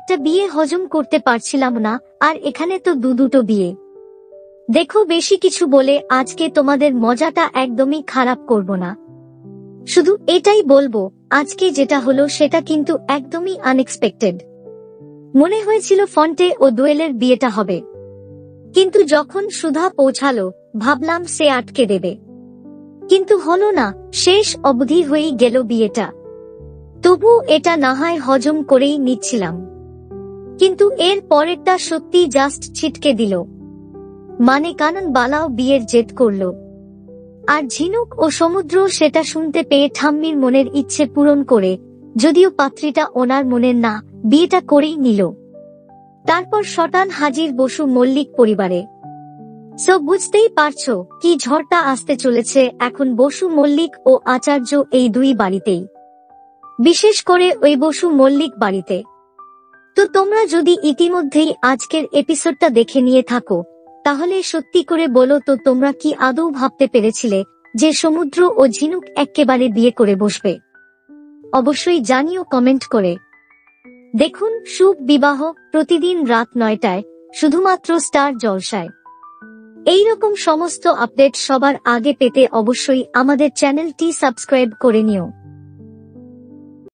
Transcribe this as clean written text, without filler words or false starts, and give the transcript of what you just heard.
একটা বিয়ে হজম করতে পারছিলাম না, আর এখানে তো দুটো বিয়ে। দেখো, বেশি কিছু বলে আজকে তোমাদের মজাটা একদমই খারাপ করব না। শুধু এটাই বলবো, আজকে যেটা হলো সেটা কিন্তু একদমই আনএক্সপেক্টেড। মনে হয়েছিল ফন্টে ও দোয়েলের বিয়েটা হবে, কিন্তু যখন সুধা পৌঁছালো ভাবলাম সে আটকে দেবে, কিন্তু হলো না। শেষ অবধি হয়েই গেল বিয়েটা। তবু এটা না হয় হজম করেই নিচ্ছিলাম, কিন্তু এর পরেরটা সত্যি জাস্ট ছিটকে দিল। মানে কানন বালাও বিয়ের জেদ করলো, আর ঝিনুক ও সমুদ্র সেটা শুনতে পেয়ে ঠাম্মির মনের ইচ্ছে পূরণ করে, যদিও পাত্রীটা ওনার মনের না, বিয়েটা করেই নিল। তারপর শটান হাজির বসু মল্লিক পরিবারে। সো বুঝতেই পারছো কি ঝড়টা আসতে চলেছে এখন বসু মল্লিক ও আচার্য এই দুই বাড়িতেই, বিশেষ করে ওই বসু মল্লিক বাড়িতে। তো তোমরা যদি ইতিমধ্যেই আজকের এপিসোডটা দেখে নিয়ে থাকো, তাহলে সত্যি করে বলো তো তোমরা কি আদৌ ভাবতে পেরেছিলে যে সমুদ্র ও ঝিনুক এক্কেবারে বিয়ে করে বসবে? অবশ্যই জানিও কমেন্ট করে। দেখুন শুভ বিবাহ প্রতিদিন রাত 9টায় শুধুমাত্র স্টার জলসায়। এইরকম সমস্ত আপডেট সবার আগে পেতে অবশ্যই আমাদের চ্যানেলটি সাবস্ক্রাইব করে নিও।